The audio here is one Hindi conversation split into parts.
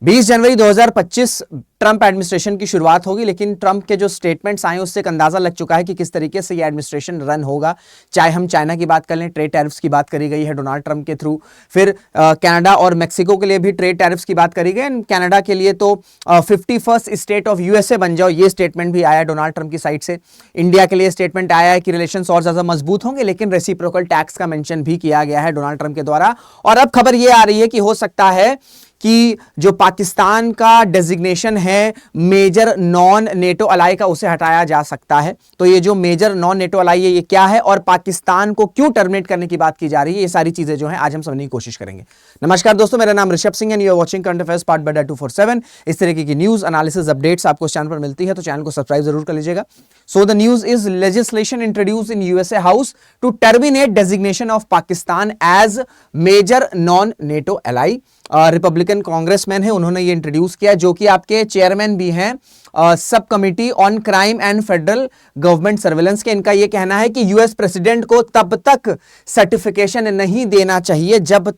20 जनवरी 2025 ट्रंप एडमिनिस्ट्रेशन की शुरुआत होगी, लेकिन ट्रंप के जो स्टेटमेंट्स आए उससे एक अंदाजा लग चुका है कि किस तरीके से ये एडमिनिस्ट्रेशन रन होगा। चाहे हम चाइना की बात कर लें, ट्रेड टैरिफ्स की बात करी गई है डोनाल्ड ट्रंप के थ्रू, फिर कनाडा और मेक्सिको के लिए भी ट्रेड टैरिफ्स की बात करी गई। कनाडा के लिए तो 51st स्टेट ऑफ यूएसए बन जाओ, ये स्टेटमेंट भी आया डोनाल्ड ट्रंप की साइड से। इंडिया के लिए स्टेटमेंट आया है कि रिलेशंस और ज्यादा मजबूत होंगे, लेकिन रेसिप्रोकल टैक्स का मेंशन भी किया गया है डोनाल्ड ट्रंप के द्वारा। और अब खबर यह आ रही है कि हो सकता है कि जो पाकिस्तान का डेजिग्नेशन है मेजर नॉन नेटो अलाई का, उसे हटाया जा सकता है। तो ये जो मेजर नॉन नेटो अलाई है ये क्या है और पाकिस्तान को क्यों टर्मिनेट करने की बात की जा रही है, ये सारी चीजें जो है आज हम समझने की कोशिश करेंगे। नमस्कार दोस्तों, मेरा नाम ऋषभ सिंह है, you are watching current affairs part by 247। इस तरीके की न्यूज एनालिसिस अपडेट्स आपको इस चैनल पर मिलती है, तो चैनल को सब्सक्राइब जरूर कर लीजिएगा। So the news is legislation introduce in USA house to terminate designation of Pakistan as major non NATO ally. Republican congressman है, उन्होंने ये इंट्रोड्यूस किया, जो कि आपके चेयरमैन भी हैं सब committee on crime and federal government surveillance के। इनका ये कहना है कि यूएस प्रेसिडेंट को तब तक सर्टिफिकेशन नहीं देना चाहिए जब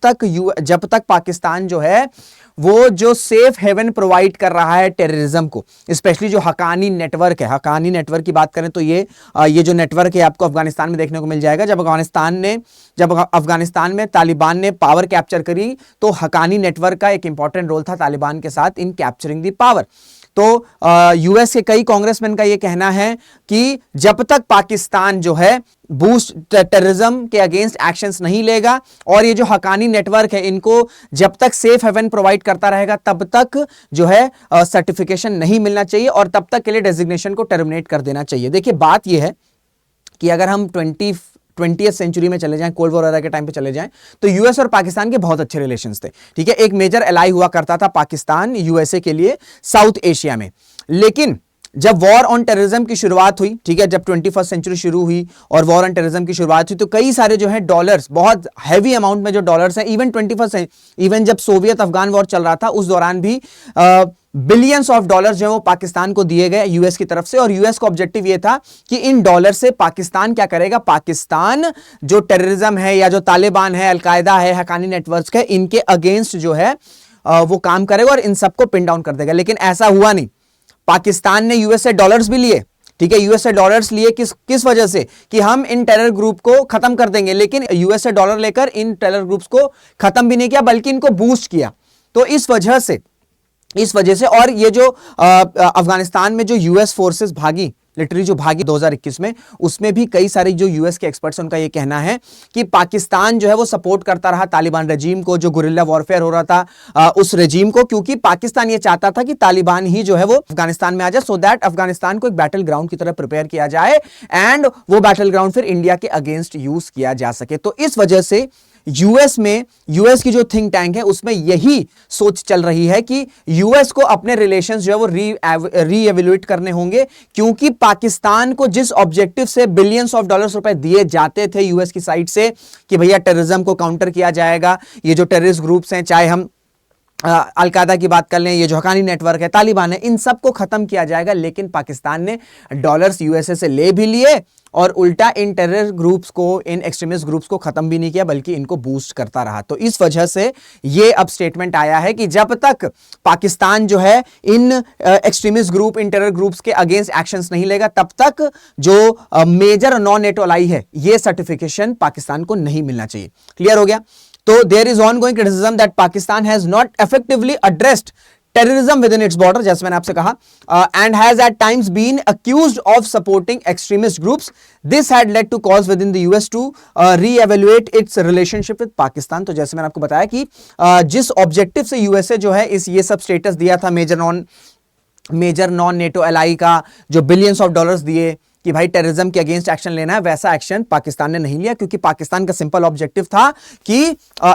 तक पाकिस्तान जो है वो जो सेफ हेवन प्रोवाइड कर रहा है टेररिज्म को, स्पेशली जो हकानी नेटवर्क है। हकानी नेटवर्क की बात करें तो ये जो नेटवर्क है आपको अफगानिस्तान में देखने को मिल जाएगा। जब अफगानिस्तान में तालिबान ने पावर कैप्चर करी तो हकानी नेटवर्क का एक इंपॉर्टेंट रोल था तालिबान के साथ इन कैप्चरिंग दी पावर। तो यूएस के कई कांग्रेसमैन का यह कहना है कि जब तक पाकिस्तान जो है बूस्ट टेररिज्म के अगेंस्ट एक्शंस नहीं लेगा और ये जो हकानी नेटवर्क है इनको जब तक सेफ हेवन प्रोवाइड करता रहेगा तब तक जो है सर्टिफिकेशन नहीं मिलना चाहिए और तब तक के लिए डेजिग्नेशन को टर्मिनेट कर देना चाहिए। देखिए बात यह है कि अगर हम 20th सेंचुरी में चले जाएं, कोल्ड वॉर एरा के टाइम पे चले जाएं, तो यूएस और पाकिस्तान के बहुत अच्छे रिलेशंस थे। ठीक है, एक मेजर एलाई हुआ करता था पाकिस्तान यूएसए के लिए साउथ एशिया में। लेकिन जब वॉर ऑन टेररिज्म की शुरुआत हुई, ठीक है, जब 21st सेंचुरी शुरू हुई और वॉर ऑन टेररिज्म की शुरुआत हुई, तो कई सारे जो है डॉलर्स, बहुत हैवी अमाउंट में जो डॉलर्स हैं, इवन जब सोवियत अफगान वॉर चल रहा था उस दौरान भी बिलियंस ऑफ डॉलर्स जो है वो पाकिस्तान को दिए गए यूएस की तरफ से। और यूएस का ऑब्जेक्टिव ये था कि इन डॉलर से पाकिस्तान क्या करेगा, पाकिस्तान जो टेररिज्म है या जो तालिबान है, अलकायदा है, हकानी नेटवर्क्स है, इनके अगेंस्ट जो है वो काम करेगा और इन सबको पिन डाउन कर देगा। लेकिन ऐसा हुआ नहीं। पाकिस्तान ने यूएस से डॉलर्स भी लिए, ठीक है, यूएस से डॉलर्स लिए किस वजह से कि हम इन टेरर ग्रुप को खत्म कर देंगे। लेकिन यूएस से डॉलर लेकर इन टेरर ग्रुप्स को खत्म भी नहीं किया बल्कि इनको बूस्ट किया। तो इस वजह से और ये जो अफगानिस्तान में जो यूएस फोर्सेस भागी, लिटरली जो भागी 2021 में, उसमें भी कई सारे जो यूएस के एक्सपर्ट्स उनका ये कहना है कि पाकिस्तान जो है वो सपोर्ट करता रहा तालिबान रेजीम को, जो गुरिल्ला वॉरफेयर हो रहा था उस रेजीम को, क्योंकि पाकिस्तान ये चाहता था कि तालिबान ही जो है वो अफगानिस्तान में आ जाए, सो दैट अफगानिस्तान को एक बैटल ग्राउंड की तरह प्रिपेयर किया जाए एंड वो बैटल ग्राउंड फिर इंडिया के अगेंस्ट यूज किया जा सके। तो इस वजह से यूएस की जो थिंक टैंक है उसमें यही सोच चल रही है कि यूएस को अपने रिलेशंस जो है वो रीएवैल्यूएट करने होंगे, क्योंकि पाकिस्तान को जिस ऑब्जेक्टिव से बिलियंस ऑफ डॉलर्स रुपए दिए जाते थे यूएस की साइड से कि भैया टेररिज्म को काउंटर किया जाएगा, ये जो टेररिस्ट ग्रुप्स हैं, चाहे हम अलकायदा की बात कर लें, ये जो हकानी नेटवर्क है, तालिबान है, इन सबको खत्म किया जाएगा। लेकिन पाकिस्तान ने डॉलर्स यूएसए से ले भी लिए और उल्टा इन टेरर ग्रुप्स को, इन एक्सट्रीमिस्ट ग्रुप्स को खत्म भी नहीं किया बल्कि इनको बूस्ट करता रहा। तो इस वजह से ये अब स्टेटमेंट आया है कि जब तक पाकिस्तान जो है इन एक्सट्रीमिस्ट ग्रुप, इन टेरर ग्रुप्स के अगेंस्ट एक्शंस नहीं लेगा, तब तक जो मेजर नॉन नेटो अलाई है ये सर्टिफिकेशन पाकिस्तान को नहीं मिलना चाहिए। क्लियर हो गया? तो there is ongoing criticism that Pakistan has not effectively addressed terrorism within its border, जैसे मैंने आपसे कहा, and has at times been accused of supporting extremist groups. This had led to cause within the US to reevaluate its relationship with Pakistan. तो जैसे मैंने आपको बताया कि जिस ऑब्जेक्टिव से यूएसए जो है ये सब स्टेटस दिया था मेजर नॉन नेटो अलाई का, जो बिलियंस ऑफ डॉलर्स दिए कि भाई टेररिज्म के अगेंस्ट एक्शन लेना है, वैसा एक्शन पाकिस्तान ने नहीं लिया, क्योंकि पाकिस्तान का सिंपल ऑब्जेक्टिव था कि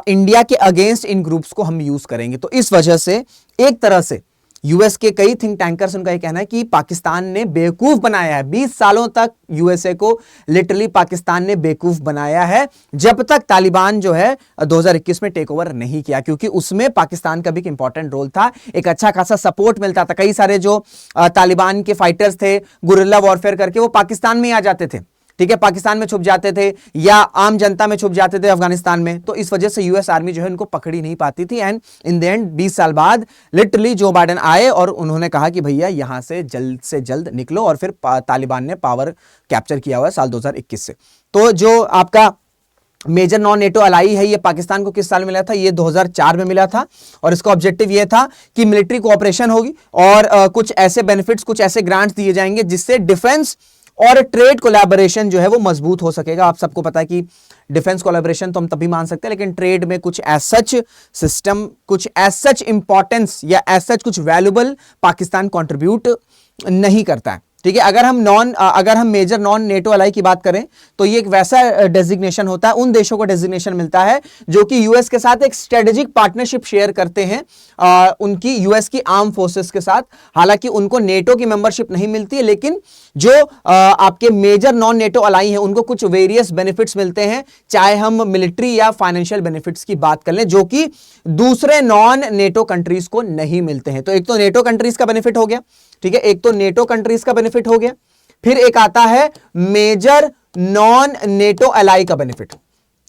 इंडिया के अगेंस्ट इन ग्रुप्स को हम यूज करेंगे। तो इस वजह से एक तरह से यूएस के कई थिंक टैंकर्स, उनका यह कहना है कि पाकिस्तान ने बेवकूफ बनाया है। 20 सालों तक यूएसए को लिटरली पाकिस्तान ने बेवकूफ बनाया है, जब तक तालिबान जो है 2021 में टेक ओवर नहीं किया, क्योंकि उसमें पाकिस्तान का भी एक इंपॉर्टेंट रोल था, एक अच्छा खासा सपोर्ट मिलता था। कई सारे जो तालिबान के फाइटर्स थे गुरिल्ला वॉरफेयर करके, वो पाकिस्तान में आ जाते थे। ठीक है, पाकिस्तान में छुप जाते थे या आम जनता में छुप जाते थे अफगानिस्तान में, तो इस वजह से यूएस आर्मी जो है उनको पकड़ ही नहीं पाती थी। एंड इन द एंड 20 साल बाद लिटरली जो बाइडेन आए और उन्होंने कहा कि भैया यहां से जल्द निकलो, और फिर तालिबान ने पावर कैप्चर किया हुआ है साल 2021 से। तो जो आपका मेजर नॉन नेटो अलाई है, ये पाकिस्तान को किस साल मिला था? ये 2004 में मिला था, और इसका ऑब्जेक्टिव ये था कि मिलिट्री कोऑपरेशन होगी और कुछ ऐसे बेनिफिट्स, कुछ ऐसे ग्रांट्स दिए जाएंगे जिससे डिफेंस और ट्रेड कोलैबोरेशन जो है वो मजबूत हो सकेगा। आप सबको पता है कि डिफेंस कोलैबोरेशन तो हम तभी मान सकते हैं, लेकिन ट्रेड में कुछ एज सच सिस्टम, कुछ एज सच इंपॉर्टेंस या एज सच कुछ वैल्यूबल पाकिस्तान कंट्रीब्यूट नहीं करता है। ठीक है, अगर हम मेजर नॉन नेटो अलाई की बात करें तो ये एक वैसा डेजिग्नेशन होता है, उन देशों को डेजिग्नेशन मिलता है जो कि यूएस के साथ एक स्ट्रेटेजिक पार्टनरशिप शेयर करते हैं उनकी यूएस की आर्म फोर्सेस के साथ। हालांकि उनको नेटो की मेंबरशिप नहीं मिलती है, लेकिन जो आपके मेजर नॉन नेटो अलाई हैं उनको कुछ वेरियस बेनिफिट्स मिलते हैं, चाहे हम मिलिट्री या फाइनेंशियल बेनिफिट्स की बात कर लें, जो कि दूसरे नॉन नेटो कंट्रीज को नहीं मिलते हैं। तो एक तो नेटो कंट्रीज का बेनिफिट हो गया, ठीक है, एक तो नेटो कंट्रीज का बेनिफिट हो गया, फिर एक आता है मेजर नॉन नेटो अलाई का बेनिफिट।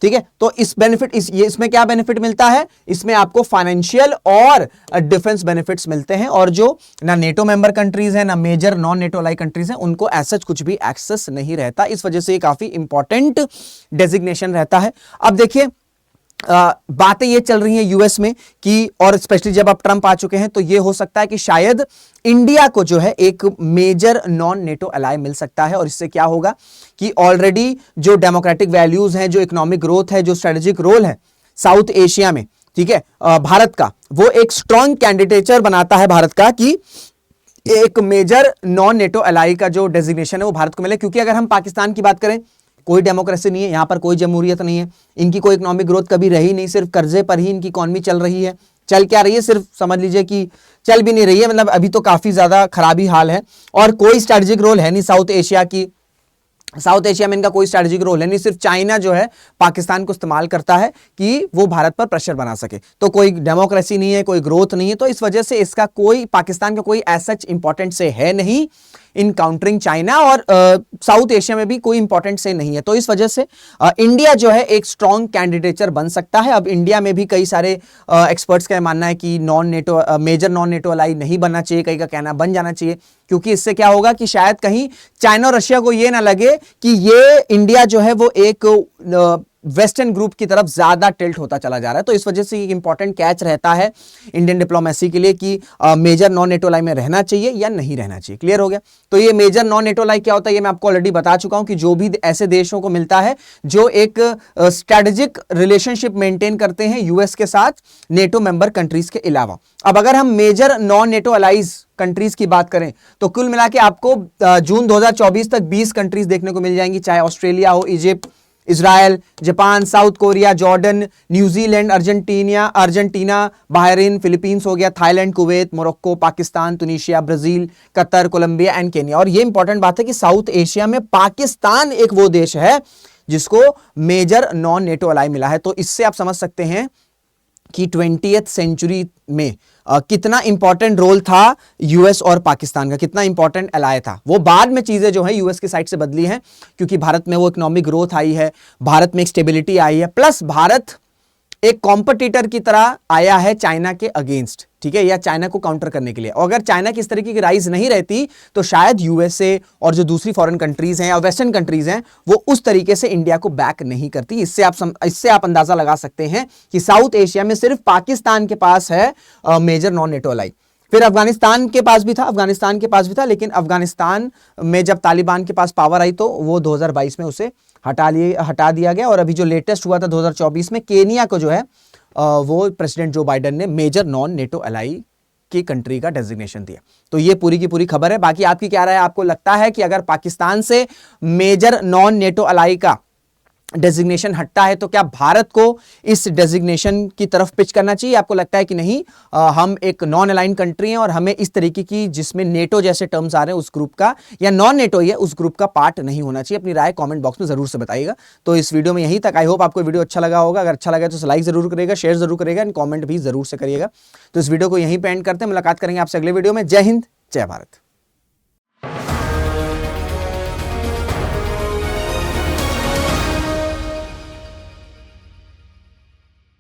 ठीक है, तो इस बेनिफिट इसमें क्या बेनिफिट मिलता है? इसमें आपको फाइनेंशियल और डिफेंस बेनिफिट्स मिलते हैं, और जो ना नेटो मेंबर कंट्रीज हैं ना major non NATO ally countries हैं उनको ऐसा कुछ भी एक्सेस नहीं रहता। इस वजह से ये काफी इंपॉर्टेंट डेजिग्नेशन रहता है। अब देखिए बातें ये चल रही हैं यूएस में कि, और स्पेशली जब अब ट्रंप आ चुके हैं, तो ये हो सकता है कि शायद इंडिया को जो है एक मेजर नॉन नेटो अलाई मिल सकता है। और इससे क्या होगा कि ऑलरेडी जो डेमोक्रेटिक वैल्यूज हैं, जो इकोनॉमिक ग्रोथ है, जो स्ट्रेटेजिक रोल है साउथ एशिया में, ठीक है, भारत का, वो एक स्ट्रॉन्ग कैंडिडेचर बनाता है भारत का कि एक मेजर नॉन नेटो अलाई का जो डेजिग्नेशन है वो भारत को मिले। क्योंकि अगर हम पाकिस्तान की बात करें, कोई डेमोक्रेसी नहीं है यहां पर, कोई जमहूरियत नहीं है, इनकी कोई इकोनॉमिक ग्रोथ कभी रही नहीं, सिर्फ कर्जे पर ही इनकी इकोनॉमी चल रही है। चल क्या रही है, सिर्फ समझ लीजिए कि चल भी नहीं रही है, मतलब अभी तो काफी ज्यादा खराबी हाल है। और कोई स्ट्रेटेजिक रोल है नहीं साउथ एशिया में इनका कोई स्ट्रेटेजिक रोल है नहीं, सिर्फ चाइना जो है पाकिस्तान को इस्तेमाल करता है कि वो भारत पर प्रेशर बना सके। तो कोई डेमोक्रेसी नहीं है, कोई ग्रोथ नहीं है, तो इस वजह से इसका कोई, पाकिस्तान का कोई एज सच इंपॉर्टेंट से है नहीं इन काउंटरिंग चाइना, और साउथ एशिया में भी कोई इंपॉर्टेंट से नहीं है। तो इस वजह से इंडिया जो है एक स्ट्रॉन्ग कैंडिडेचर बन सकता है। अब इंडिया में भी कई सारे एक्सपर्ट्स का मानना है कि मेजर नॉन नेटो अलाई नहीं बनना चाहिए, कई का कहना बन जाना चाहिए, क्योंकि इससे क्या होगा कि शायद कहीं चाइना और रशिया को यह ना लगे कि ये इंडिया जो है वो एक वेस्टर्न ग्रुप की तरफ ज्यादा टिल्ट होता चला जा रहा है। तो इस वजह से एक इंपॉर्टेंट कैच रहता है इंडियन डिप्लोमेसी के लिए कि मेजर नॉन नेटो अलाई में रहना चाहिए या नहीं रहना चाहिए। क्लियर हो गया? तो ये मेजर नॉन नेटो अलाई क्या होता है ये मैं आपको ऑलरेडी बता चुका हूं कि जो भी ऐसे देशों को मिलता है जो एक स्ट्रेटेजिक रिलेशनशिप मेंटेन करते हैं यूएस के साथ नेटो मेंबर कंट्रीज के अलावा। अब अगर हम major non NATO allies countries की बात करें तो कुल मिला के आपको जून 2024 तक 20 कंट्रीज देखने को मिल जाएंगी, चाहे ऑस्ट्रेलिया हो, Egypt, Israel, Japan, South Korea, Jordan, New Zealand, Argentina, Bahrain, Philippines हो गया, Thailand, Kuwait, Morocco, Pakistan, Tunisia, Brazil, Qatar, Colombia and Kenya. और ये इंपॉर्टेंट बात है कि साउथ एशिया में पाकिस्तान एक वो देश है जिसको मेजर नॉन नेटो अलाई मिला है। तो इससे आप समझ सकते हैं कि 20th सेंचुरी में कितना इंपॉर्टेंट रोल था यूएस और पाकिस्तान का, कितना इंपॉर्टेंट अलाय था। वो बाद में चीजें जो है यूएस की साइड से बदली हैं क्योंकि भारत में वो इकोनॉमिक ग्रोथ आई है, भारत में एक स्टेबिलिटी आई है, प्लस भारत एक कॉम्पिटिटर की तरह आया है चाइना के अगेंस्ट, ठीक है, या चाइना को काउंटर करने के लिए। और अगर चाइना की इस तरीके की राइज नहीं रहती तो शायद यूएसए और जो दूसरी फॉरेन कंट्रीज हैं या वेस्टर्न कंट्रीज हैं वो उस तरीके से इंडिया को बैक नहीं करती। इससे आप अंदाजा लगा सकते हैं कि साउथ एशिया में सिर्फ पाकिस्तान के पास है मेजर नॉन नेटो अलाई। फिर अफगानिस्तान के पास भी था, लेकिन अफगानिस्तान में जब तालिबान के पास पावर आई तो वो 2022 में उसे हटा दिया गया। और अभी जो लेटेस्ट हुआ था 2024 में केनिया को जो है वो प्रेसिडेंट जो बाइडेन ने मेजर नॉन नेटो अलाई की कंट्री का डेजिग्नेशन दिया। तो ये पूरी की पूरी खबर है। बाकी आपकी क्या राय है? आपको लगता है कि अगर पाकिस्तान से मेजर नॉन नेटो अलाई का डेजिग्नेशन हटता है तो क्या भारत को इस डेजिग्नेशन की तरफ पिच करना चाहिए? आपको लगता है कि नहीं, हम एक नॉन अलाइन कंट्री हैं और हमें इस तरीके की जिसमें नेटो जैसे टर्म्स आ रहे हैं उस ग्रुप का, या नॉन नेटो ही है उस ग्रुप का पार्ट नहीं होना चाहिए? अपनी राय कमेंट बॉक्स में जरूर से बताइएगा। तो इस वीडियो में यहीं तक। आई होप आपको वीडियो अच्छा लगा होगा। अगर अच्छा लगा तो लाइक जरूर करेगा, शेयर जरूर करेगा एंड कॉमेंट भी जरूर से करिएगा। तो इस वीडियो को यहीं पे एंड करते हैं, मुलाकात करेंगे आपसे अगले वीडियो में। जय हिंद, जय भारत।